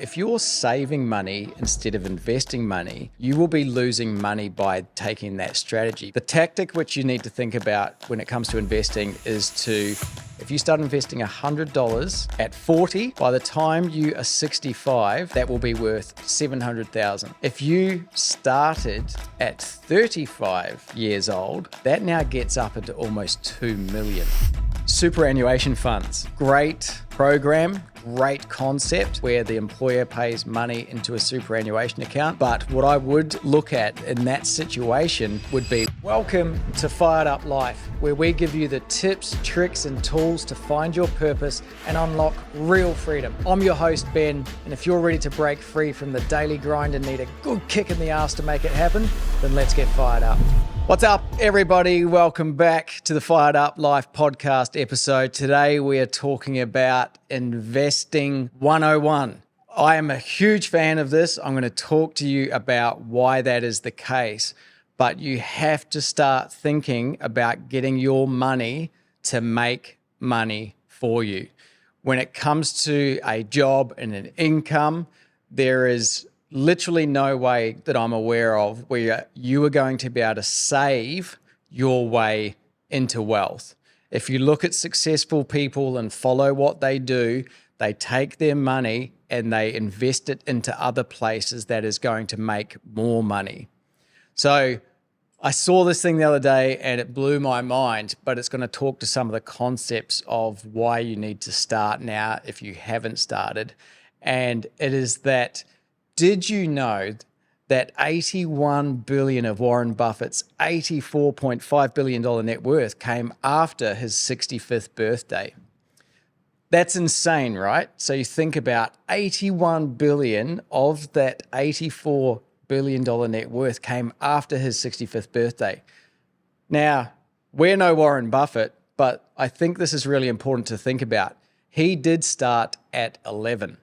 If you're saving money instead of investing money, you will be losing money by taking that strategy. The tactic which you need to think about when it comes to investing is if you start investing $100 at 40, by the time you are 65, that will be worth $700,000. If you started at 35 years old, that now gets up into almost $2 million. Superannuation funds, great program, great concept where the employer pays money into a superannuation account. But what I would look at in that situation would be, welcome to Fired Up Life, where we give you the tips, tricks, and tools to find your purpose and unlock real freedom. I'm your host, Ben, and if you're ready to break free from the daily grind and need a good kick in the ass to make it happen, then let's get fired up. What's up, everybody? Welcome back to the Fired Up Life podcast episode. Today, we are talking about Investing 101. I am a huge fan of this. I'm going to talk to you about why that is the case, but you have to start thinking about getting your money to make money for you. When it comes to a job and an income, there is literally no way that I'm aware of where you are going to be able to save your way into wealth. If you look at successful people and follow what they do, they take their money and they invest it into other places that is going to make more money. So I saw this thing the other day and it blew my mind, but it's going to talk to some of the concepts of why you need to start now if you haven't started. And it is that, did you know that $81 billion of Warren Buffett's $84.5 billion net worth came after his 65th birthday? That's insane, right? So you think about $81 billion of that $84 billion net worth came after his 65th birthday. Now, we're no Warren Buffett, but I think this is really important to think about. He did start at 11.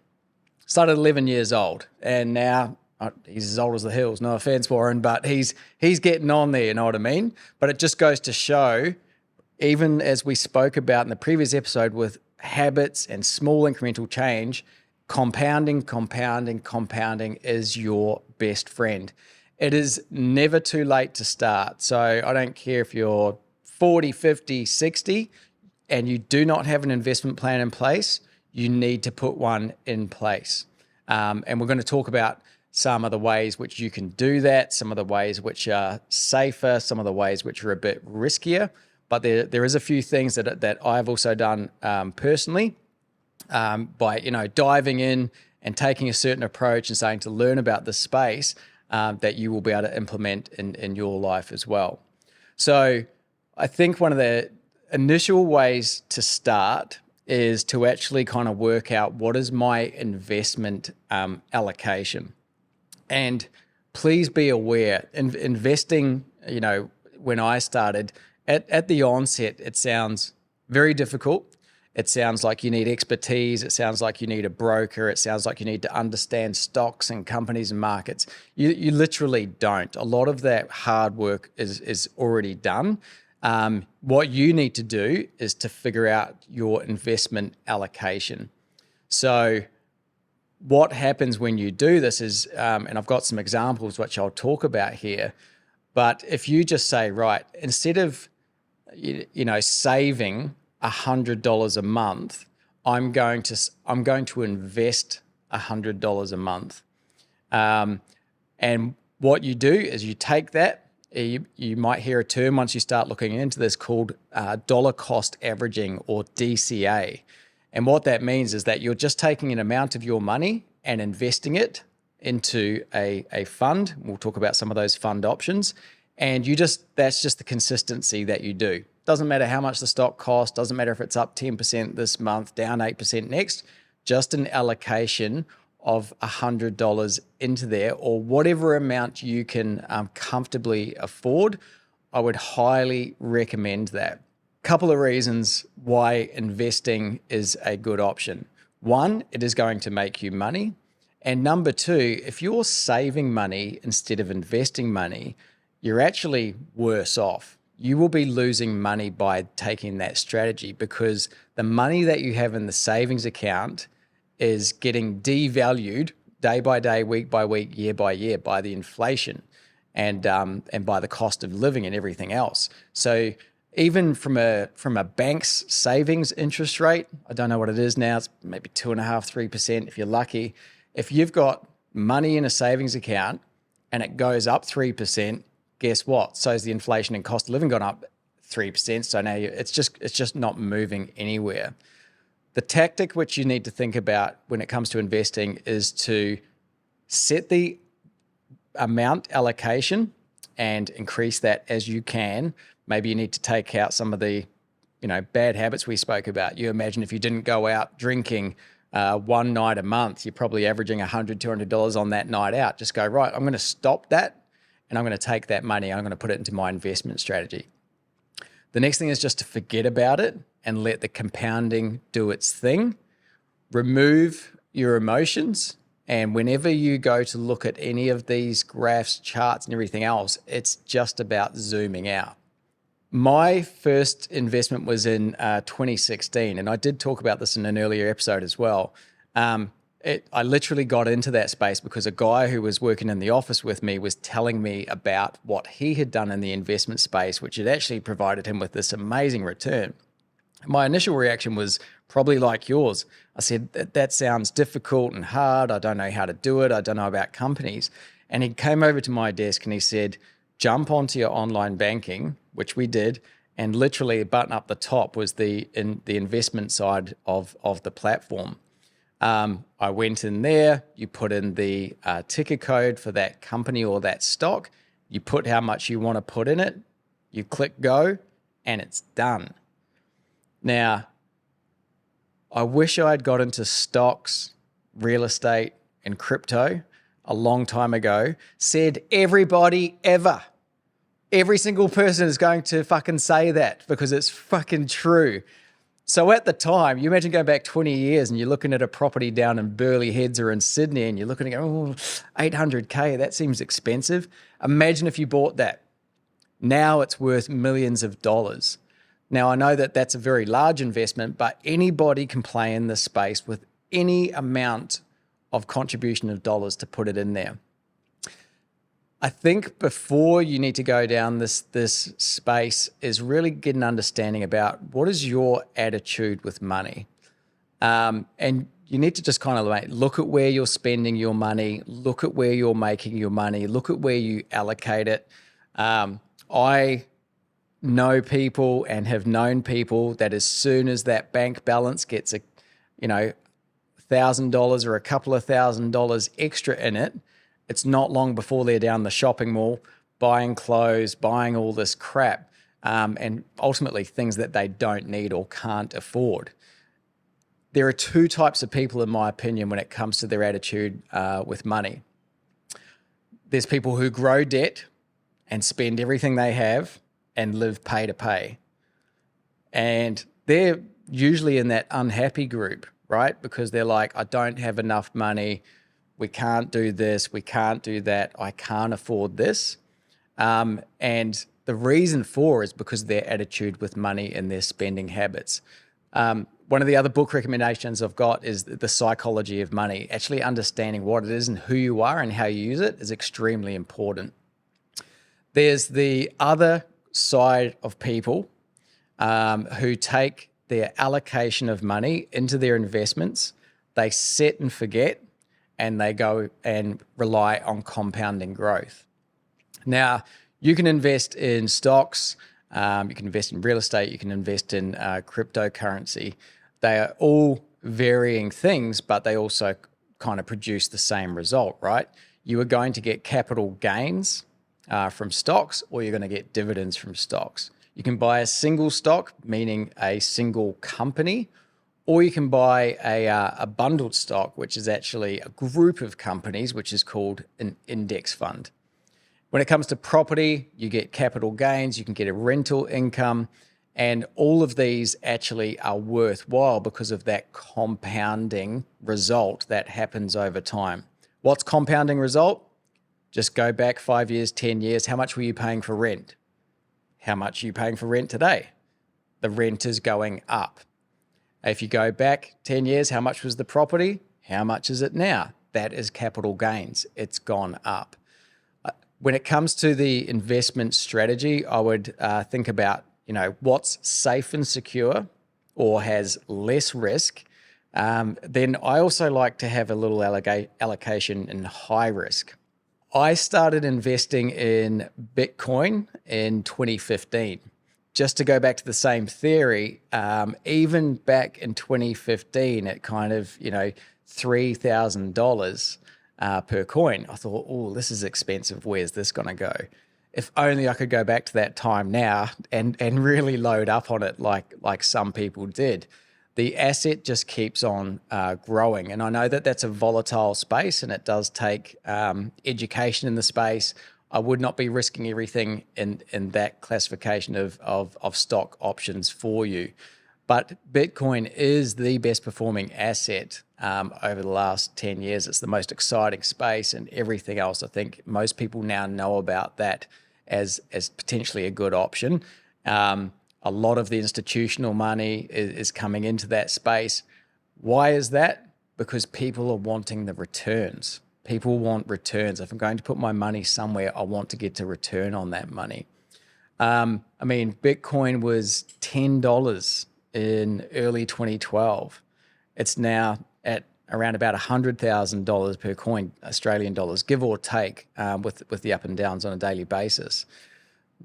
Started 11 years old, and now he's as old as the hills. No offense, Warren, but he's getting on there, you know what I mean? But it just goes to show, even as we spoke about in the previous episode with habits and small incremental change, compounding is your best friend. It is never too late to start. So I don't care if you're 40, 50, 60, and you do not have an investment plan in place, you need to put one in place. And we're going to talk about some of the ways which you can do that, some of the ways which are safer, some of the ways which are a bit riskier. But there is a few things that I've also done personally by diving in and taking a certain approach and saying to learn about the space that you will be able to implement in your life as well. So I think one of the initial ways to start is to actually kind of work out what is my investment allocation. And please be aware, investing, when I started, at the onset, it sounds very difficult. It sounds like you need expertise. It sounds like you need a broker. It sounds like you need to understand stocks and companies and markets. You literally don't. A lot of that hard work is already done. What you need to do is to figure out your investment allocation. So what happens when you do this is, and I've got some examples which I'll talk about here, but if you just say, right, instead of, saving $100 a month, I'm going to invest $100 a month. And what you do is you take that, you might hear a term once you start looking into this called dollar cost averaging, or DCA. And what that means is that you're just taking an amount of your money and investing it into a fund. We'll talk about some of those fund options. And that's just the consistency that you do. Doesn't matter how much the stock costs, doesn't matter if it's up 10% this month, down 8% next, just an allocation of $100 into there, or whatever amount you can comfortably afford. I would highly recommend that. Couple of reasons why investing is a good option. One, it is going to make you money. And number two, if you're saving money instead of investing money, you're actually worse off. You will be losing money by taking that strategy, because the money that you have in the savings account is getting devalued day by day, week by week, year by year by the inflation and by the cost of living and everything else. So even from a bank's savings interest rate, I don't know what it is now, it's maybe 2.5%, 3% if you're lucky. If you've got money in a savings account and it goes up 3%, guess what? So is the inflation and cost of living gone up 3%. So now it's just not moving anywhere. The tactic which you need to think about when it comes to investing is to set the amount allocation and increase that as you can. Maybe you need to take out some of the, bad habits we spoke about. You imagine if you didn't go out drinking one night a month, you're probably averaging $100, $200 on that night out. Just go, right, I'm going to stop that and I'm going to take that money and I'm going to put it into my investment strategy. The next thing is just to forget about it and let the compounding do its thing. Remove your emotions. And whenever you go to look at any of these graphs, charts, and everything else, it's just about zooming out. My first investment was in 2016, and I did talk about this in an earlier episode as well. I literally got into that space because a guy who was working in the office with me was telling me about what he had done in the investment space, which had actually provided him with this amazing return. My initial reaction was probably like yours. I said, that sounds difficult and hard. I don't know how to do it. I don't know about companies. And he came over to my desk and he said, jump onto your online banking, which we did. And literally a button up the top was the investment side of the platform. I went in there, you put in the ticker code for that company or that stock, you put how much you want to put in it, you click go, and it's done. Now, I wish I had got into stocks, real estate, and crypto a long time ago. Said everybody ever. Every single person is going to fucking say that because it's fucking true. So at the time, you imagine going back 20 years and you're looking at a property down in Burleigh Heads or in Sydney and you're looking at, $800K, that seems expensive. Imagine if you bought that. Now it's worth millions of dollars. Now, I know that that's a very large investment, but anybody can play in this space with any amount of contribution of dollars to put it in there. I think before you need to go down this space is really get an understanding about what is your attitude with money. And you need to just kind of look at where you're spending your money, look at where you're making your money, look at where you allocate it. I know people and have known people that as soon as that bank balance gets $1,000 or a couple of $1,000 extra in it, it's not long before they're down the shopping mall buying clothes, buying all this crap, and ultimately things that they don't need or can't afford. There are two types of people, in my opinion, when it comes to their attitude with money. There's people who grow debt and spend everything they have and live pay to pay. And they're usually in that unhappy group, right? Because they're like, I don't have enough money. We can't do this. We can't do that. I can't afford this. And the reason for is because of their attitude with money and their spending habits. One of the other book recommendations I've got is The Psychology of Money. Actually understanding what it is and who you are and how you use it is extremely important. There's the other side of people who take their allocation of money into their investments. They set and forget, and they go and rely on compounding growth. Now, you can invest in stocks, you can invest in real estate, you can invest in cryptocurrency. They are all varying things, but they also kind of produce the same result, right? You are going to get capital gains from stocks, or you're going to get dividends from stocks. You can buy a single stock, meaning a single company, or you can buy a bundled stock, which is actually a group of companies, which is called an index fund. When it comes to property, you get capital gains, you can get a rental income, and all of these actually are worthwhile because of that compounding result that happens over time. What's compounding result? Just go back 5 years, 10 years. How much were you paying for rent? How much are you paying for rent today? The rent is going up. If you go back 10 years, how much was the property? How much is it now? That is capital gains. It's gone up. When it comes to the investment strategy, I would think about, what's safe and secure or has less risk. Then I also like to have a little allocation in high risk. I started investing in Bitcoin in 2015. Just to go back to the same theory, even back in 2015 at kind of, $3,000 per coin, I thought, oh, this is expensive. Where's this going to go? If only I could go back to that time now and really load up on it like some people did. The asset just keeps on growing. And I know that that's a volatile space and it does take education in the space. I would not be risking everything in that classification of stock options for you. But Bitcoin is the best performing asset over the last 10 years. It's the most exciting space, and everything else, I think most people now know about that as potentially a good option. A lot of the institutional money is coming into that space. Why is that? Because people are wanting the returns. People want returns. If I'm going to put my money somewhere, I want to get a return on that money. Bitcoin was $10 in early 2012. It's now at around about $100,000 per coin, Australian dollars, give or take, with the up and downs on a daily basis.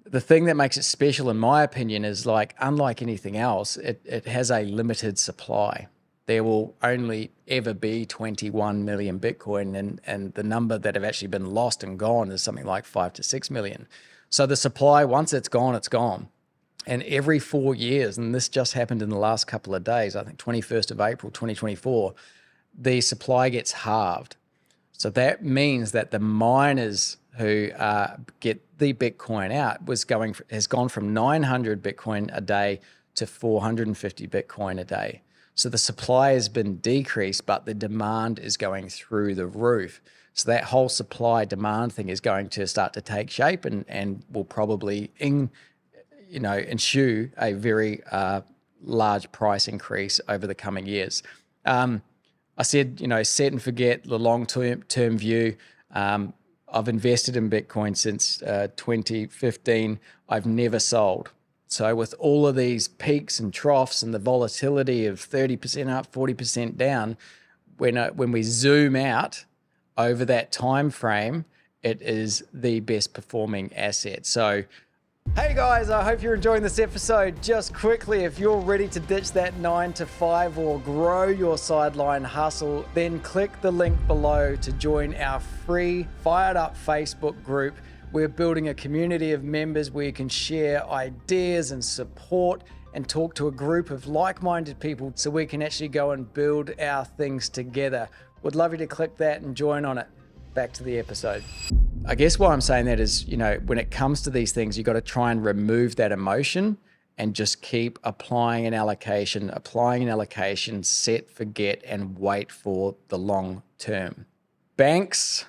The thing that makes it special, in my opinion, is unlike anything else, it has a limited supply. There will only ever be 21 million Bitcoin, and the number that have actually been lost and gone is something like 5 to 6 million. So the supply, once it's gone, it's gone. And every 4 years, and this just happened in the last couple of days, I think 21st of April, 2024, the supply gets halved. So that means that the miners who get the Bitcoin out has gone from 900 Bitcoin a day to 450 Bitcoin a day. So the supply has been decreased, but the demand is going through the roof. So that whole supply demand thing is going to start to take shape and will probably ensue a very large price increase over the coming years. I said, set and forget the long-term view. I've invested in Bitcoin since 2015. I've never sold. So with all of these peaks and troughs and the volatility of 30% up, 40% down, when we zoom out over that time frame, it is the best performing asset. So, hey guys, I hope you're enjoying this episode. Just quickly, if you're ready to ditch that 9 to 5 or grow your sideline hustle, then click the link below to join our free Fired Up Facebook group. We're building a community of members where you can share ideas and support and talk to a group of like-minded people so we can actually go and build our things together. Would love you to click that and join on it. Back to the episode. I guess why I'm saying that is, when it comes to these things, you've got to try and remove that emotion and just keep applying an allocation, set, forget, and wait for the long term. Banks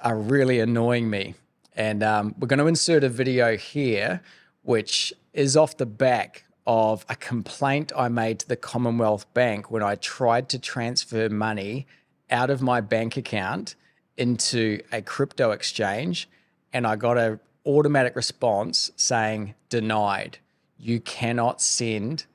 are really annoying me. And we're going to insert a video here, which is off the back of a complaint I made to the Commonwealth Bank when I tried to transfer money out of my bank account into a crypto exchange, and I got an automatic response saying, denied. You cannot send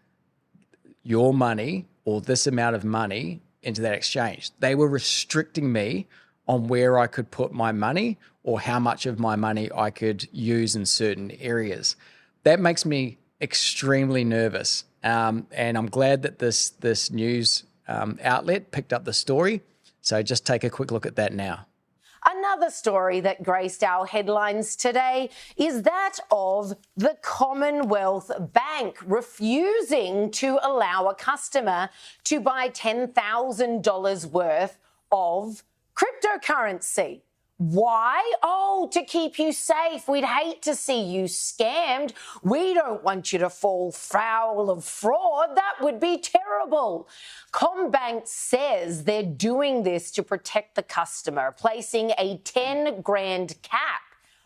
your money or this amount of money into that exchange. They were restricting me on where I could put my money or how much of my money I could use in certain areas. That makes me extremely nervous. And I'm glad that this news outlet picked up the story. So just take a quick look at that now. Another story that graced our headlines today is that of the Commonwealth Bank refusing to allow a customer to buy $10,000 worth of cryptocurrency. Why? Oh, to keep you safe. We'd hate to see you scammed. We don't want you to fall foul of fraud. That would be terrible. CommBank says they're doing this to protect the customer, placing a 10 grand cap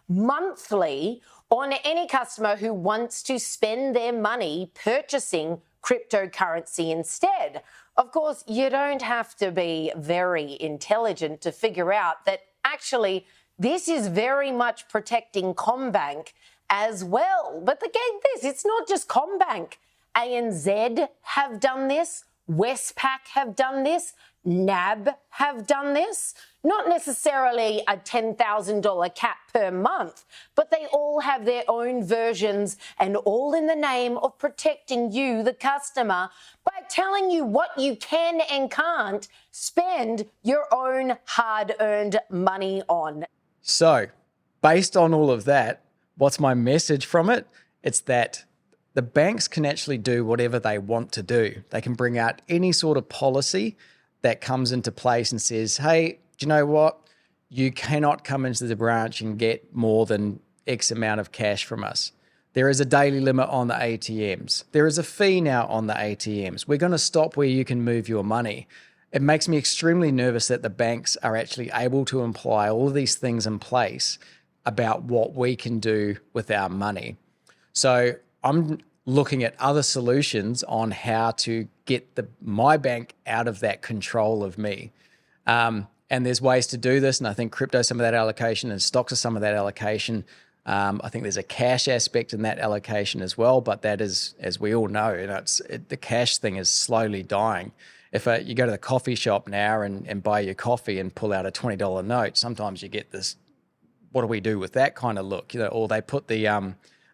monthly on any customer who wants to spend their money purchasing cryptocurrency instead. Of course, you don't have to be very intelligent to figure out that actually this is very much protecting CommBank as well. But get this, it's not just CommBank. ANZ have done this, Westpac have done this, NAB have done this. Not necessarily a $10,000 cap per month, but they all have their own versions, and all in the name of protecting you, the customer, by telling you what you can and can't spend your own hard-earned money on. So, based on all of that, what's my message from it? It's that the banks can actually do whatever they want to do. They can bring out any sort of policy that comes into place and says, hey, do you know what? You cannot come into the branch and get more than X amount of cash from us. There is a daily limit on the ATMs. There is a fee now on the ATMs. We're going to stop where you can move your money. It makes me extremely nervous that the banks are actually able to imply all of these things in place about what we can do with our money. So I'm looking at other solutions on how to get my bank out of that control of me. And there's ways to do this. And I think crypto, some of that allocation, and stocks are some of that allocation. I think there's a cash aspect in that allocation as well. But that is, as we all know, the cash thing is slowly dying. If you go to the coffee shop now and buy your coffee and pull out a $20 note, sometimes you get this, what do we do with that kind of look? Or they put the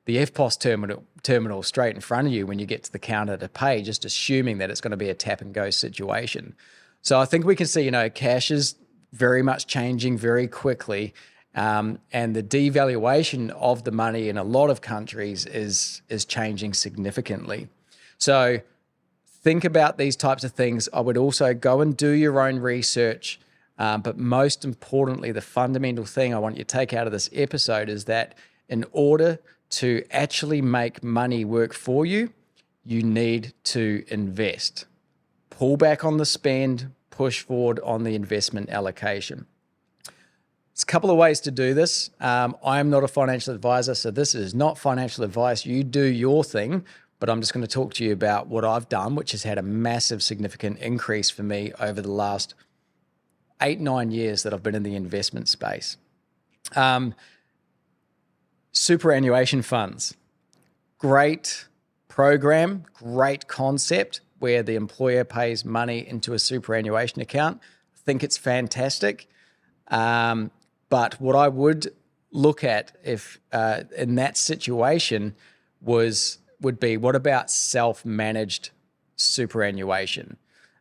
FPOS terminal straight in front of you when you get to the counter to pay, just assuming that it's going to be a tap and go situation. So I think we can see, cash is very much changing very quickly, and the devaluation of the money in a lot of countries is changing significantly. So think about these types of things. I would also go and do your own research, but most importantly, the fundamental thing I want you to take out of this episode is that in order to actually make money work for you, you need to invest. Pull back on the spend, push forward on the investment allocation. There's a couple of ways to do this. I am not a financial advisor, so this is not financial advice. You do your thing, but I'm just going to talk to you about what I've done, which has had a massive, significant increase for me over the last 8-9 years that I've been in the investment space. Superannuation funds, great program, great concept where the employer pays money into a superannuation account. I think it's fantastic. But what I would look at if in that situation would be, what about self-managed superannuation?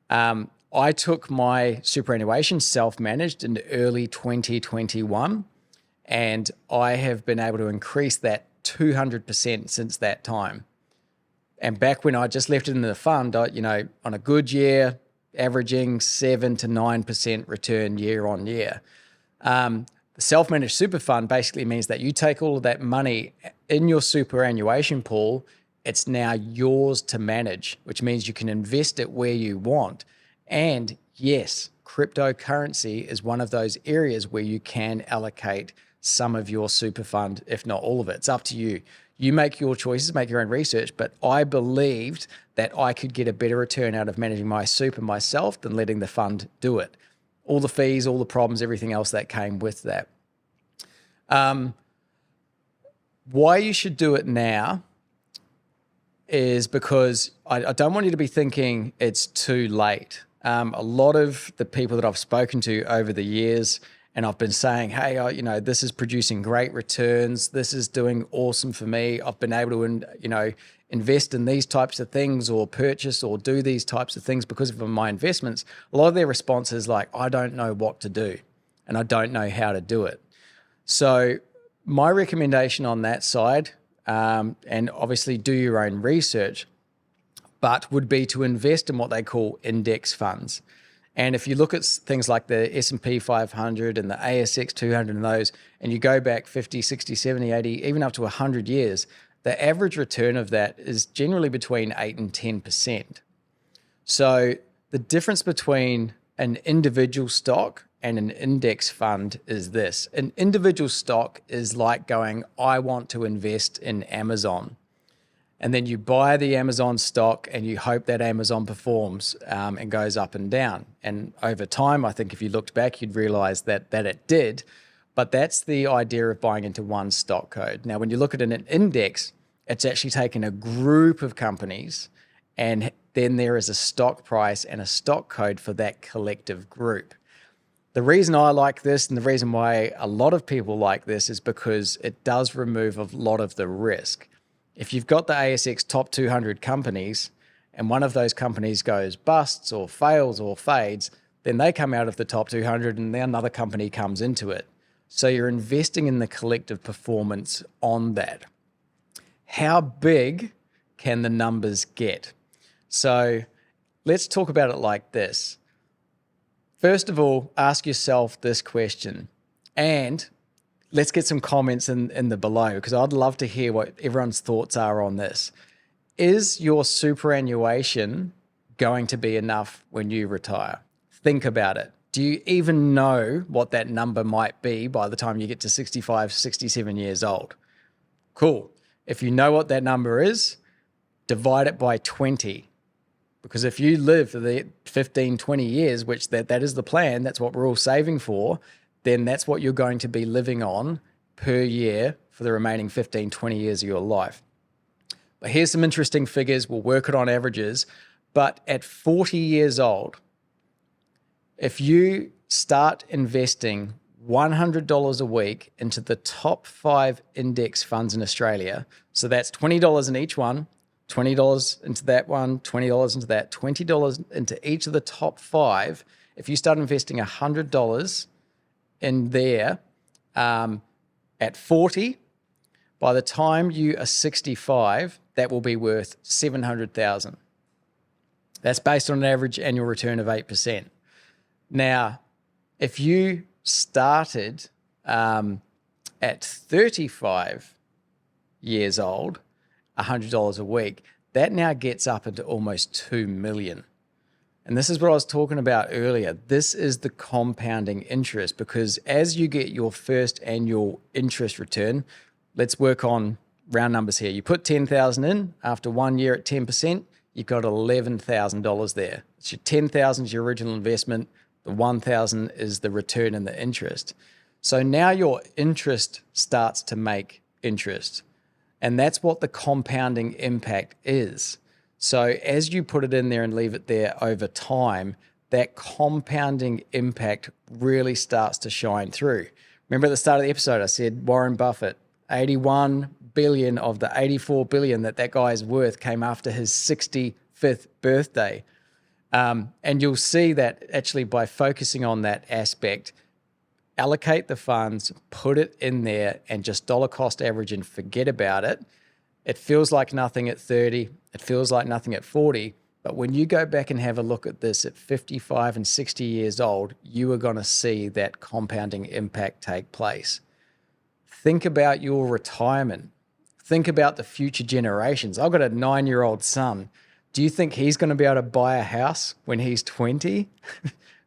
I took my superannuation self-managed in early 2021. And I have been able to increase that 200% since that time. And back when I just left it in the fund, on a good year, averaging 7 to 9% return year on year. The self-managed super fund basically means that you take all of that money in your superannuation pool, it's now yours to manage, which means you can invest it where you want. And yes, cryptocurrency is one of those areas where you can allocate some of your super fund, if not all of it. It's up to you. You make your choices, make your own research, but I believed that I could get a better return out of managing my super myself than letting the fund do it. All the fees, all the problems, everything else that came with that. Why you should do it now is because I don't want you to be thinking it's too late. A lot of the people that I've spoken to over the years, and I've been saying, hey, this is producing great returns. This is doing awesome for me. I've been able to, invest in these types of things or purchase or do these types of things because of my investments. A lot of their response is like, I don't know what to do and I don't know how to do it. So my recommendation on that side, and obviously do your own research, but would be to invest in what they call index funds. And if you look at things like the S&P 500 and the ASX 200 and those, and you go back 50, 60, 70, 80, even up to 100 years, the average return of that is generally between 8 and 10%. So the difference between an individual stock and an index fund is this. An individual stock is like going, I want to invest in Amazon. And then you buy the Amazon stock and you hope that Amazon performs and goes up and down. And over time, I think if you looked back, you'd realize that it did. But that's the idea of buying into one stock code. Now, when you look at an index, it's actually taken a group of companies, and then there is a stock price and a stock code for that collective group. The reason I like this, and the reason why a lot of people like this, is because it does remove a lot of the risk. If you've got the ASX top 200 companies and one of those companies goes busts or fails or fades, then they come out of the top 200 and then another company comes into it. So you're investing in the collective performance on that. How big can the numbers get? So let's talk about it like this. First of all, ask yourself this question, and let's get some comments in the below, because I'd love to hear what everyone's thoughts are on this. Is your superannuation going to be enough when you retire? Think about it. Do you even know what that number might be by the time you get to 65, 67 years old? Cool. If you know what that number is, divide it by 20. Because if you live for the 15, 20 years, which that is the plan, that's what we're all saving for, then that's what you're going to be living on per year for the remaining 15, 20 years of your life. But here's some interesting figures. We'll work it on averages. But at 40 years old, if you start investing $100 a week into the top 5 index funds in Australia, so that's $20 in each one, $20 into that one, $20 into that, $20 into each of the top 5. If you start investing $100 in there at 40, by the time you are 65, that will be worth $700,000. That's based on an average annual return of 8%. Now, if you started at 35 years old, $100 a week, that now gets up into almost $2 million. And this is what I was talking about earlier. This is the compounding interest, because as you get your first annual interest return, let's work on round numbers here. You put $10,000 in, after 1 year at 10%, you've got $11,000 there. It's your $10,000 is your original investment. The $1,000 is the return and the interest. So now your interest starts to make interest. And that's what the compounding impact is. So as you put it in there and leave it there over time, that compounding impact really starts to shine through. Remember at the start of the episode, I said Warren Buffett, 81 billion of the 84 billion that guy's worth came after his 65th birthday. And you'll see that actually by focusing on that aspect, allocate the funds, put it in there, and just dollar cost average and forget about it. It feels like nothing at 30. It feels like nothing at 40. But when you go back and have a look at this at 55 and 60 years old, you are going to see that compounding impact take place. Think about your retirement. Think about the future generations. I've got a 9-year-old son. Do you think he's going to be able to buy a house when he's 20?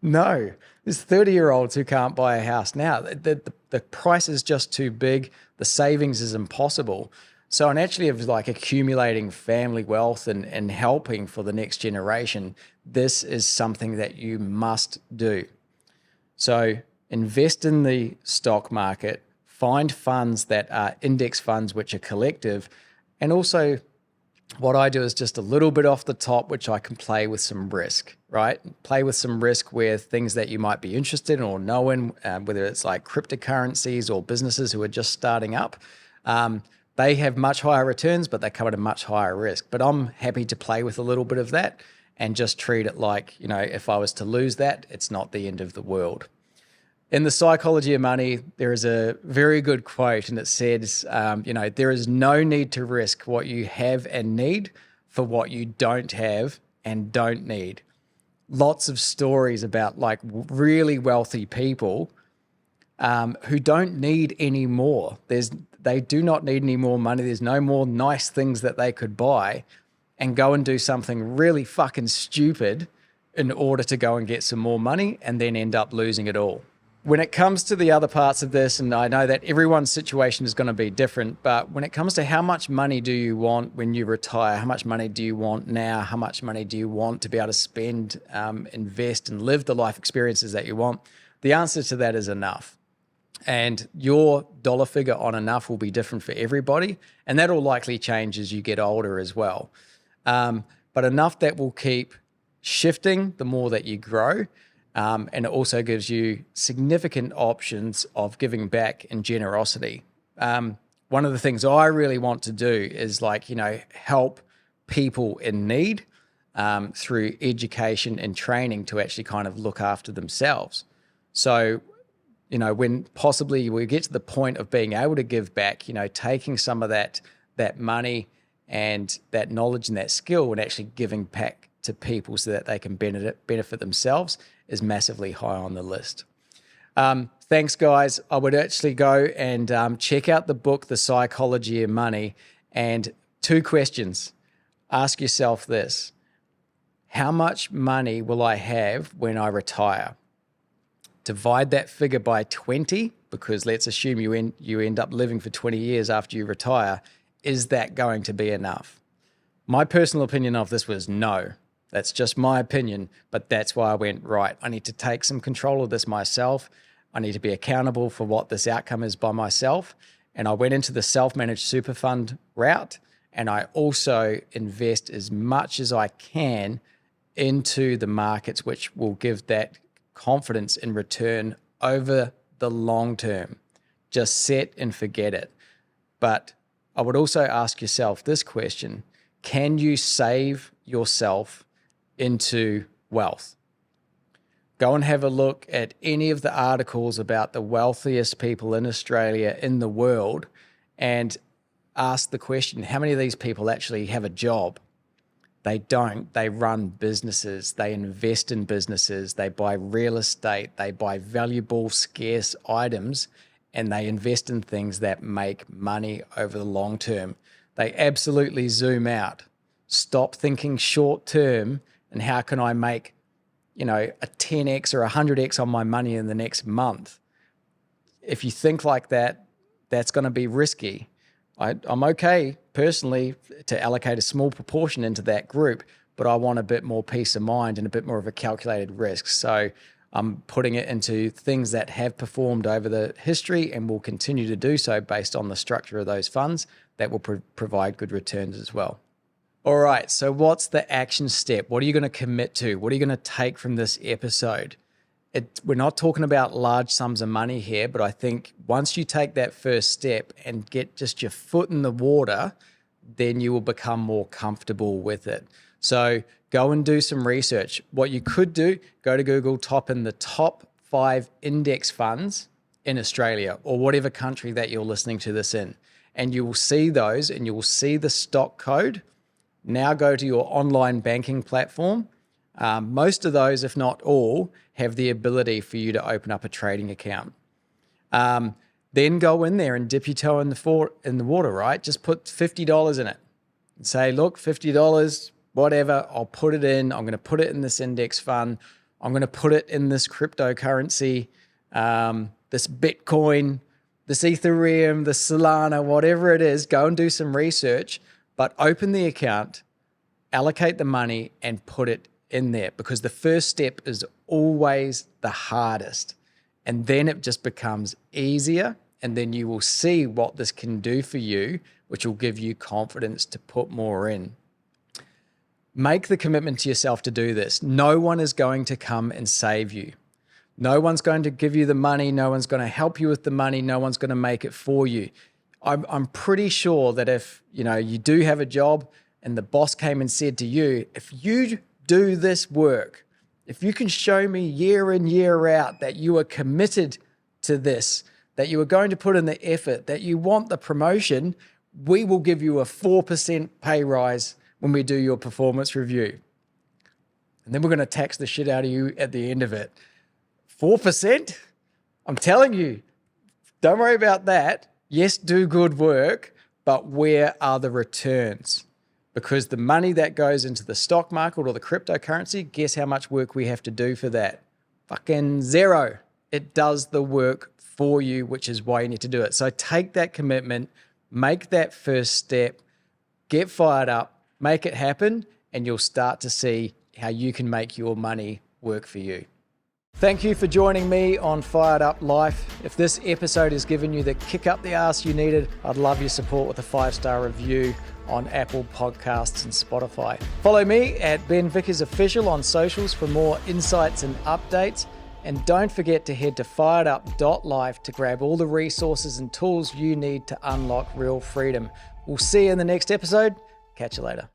No. There's 30-year-olds who can't buy a house now. The price is just too big. The savings is impossible. So naturally of like accumulating family wealth and helping for the next generation, this is something that you must do. So invest in the stock market, find funds that are index funds, which are collective, and also what I do is just a little bit off the top, which I can play with some risk, right? Play with some risk with things that you might be interested in or knowing, whether it's like cryptocurrencies or businesses who are just starting up. They have much higher returns, but they come at a much higher risk. But I'm happy to play with a little bit of that and just treat it like, you know, if I was to lose that, it's not the end of the world. In The Psychology of Money, there is a very good quote, and it says, there is no need to risk what you have and need for what you don't have and don't need. Lots of stories about like really wealthy people who don't need any more. They do not need any more money. There's no more nice things that they could buy and go and do something really fucking stupid in order to go and get some more money and then end up losing it all. when it comes to the other parts of this, and I know that everyone's situation is going to be different, but when it comes to how much money do you want when you retire, how much money do you want now, how much money do you want to be able to spend, invest, and live the life experiences that you want, the answer to that is enough. And your dollar figure on enough will be different for everybody, and that will likely change as you get older as well. But enough that will keep shifting the more that you grow. And it also gives you significant options of giving back and generosity. One of the things I really want to do is help people in need through education and training to actually kind of look after themselves. So, when possibly we get to the point of being able to give back, taking some of that money and that knowledge and that skill and actually giving back to people so that they can benefit themselves is massively high on the list. Thanks, guys. I would actually go and check out the book, The Psychology of Money, and 2 questions. Ask yourself this: how much money will I have when I retire? Divide that figure by 20, because let's assume you end up living for 20 years after you retire. Is that going to be enough? My personal opinion of this was no. That's just my opinion, but that's why I went, right, I need to take some control of this myself. I need to be accountable for what this outcome is by myself. And I went into the self-managed super fund route, and I also invest as much as I can into the markets, which will give that confidence in return over the long term. Just set and forget it. But I would also ask yourself this question: can you save yourself into wealth? Go and have a look at any of the articles about the wealthiest people in Australia, in the world, and ask the question, how many of these people actually have a job? They don't. They run businesses. They invest in businesses. They buy real estate. They buy valuable, scarce items, and they invest in things that make money over the long term. They absolutely zoom out. Stop thinking short term and how can I make, a 10x or 100x on my money in the next month. If you think like that, that's going to be risky. I'm okay personally to allocate a small proportion into that group, but I want a bit more peace of mind and a bit more of a calculated risk. So I'm putting it into things that have performed over the history and will continue to do so based on the structure of those funds that will provide good returns as well. All right, so what's the action step? What are you going to commit to? What are you going to take from this episode? We're not talking about large sums of money here, but I think once you take that first step and get just your foot in the water, then you will become more comfortable with it. So go and do some research. What you could do, go to Google, type in the top 5 index funds in Australia or whatever country that you're listening to this in, and you will see those and you will see the stock code. Now go to your online banking platform. Most of those, if not all, have the ability for you to open up a trading account. Then go in there and dip your toe in the water, right? Just put $50 in it and say, look, $50, whatever, I'll put it in. I'm going to put it in this index fund. I'm going to put it in this cryptocurrency, this Bitcoin, this Ethereum, this Solana, whatever it is. Go and do some research, but open the account, allocate the money, and put it in there, because the first step is always the hardest. And then it just becomes easier. And then you will see what this can do for you, which will give you confidence to put more in. Make the commitment to yourself to do this. No one is going to come and save you. No one's going to give you the money. No one's going to help you with the money. No one's going to make it for you. I'm pretty sure that if you do have a job and the boss came and said to you, if you do this work, if you can show me year in, year out that you are committed to this, that you are going to put in the effort, that you want the promotion, we will give you a 4% pay rise when we do your performance review. And then we're going to tax the shit out of you at the end of it. 4%? I'm telling you, don't worry about that. Yes, do good work, but where are the returns? Because the money that goes into the stock market or the cryptocurrency, guess how much work we have to do for that? Fucking zero. it does the work for you, which is why you need to do it. So take that commitment, make that first step, get fired up, make it happen, and you'll start to see how you can make your money work for you. Thank you for joining me on Fired Up Life. If this episode has given you the kick up the arse you needed, I'd love your support with a 5-star review on Apple Podcasts and Spotify. Follow me at Ben Vickers Official on socials for more insights and updates. And don't forget to head to firedup.life to grab all the resources and tools you need to unlock real freedom. We'll see you in the next episode. Catch you later.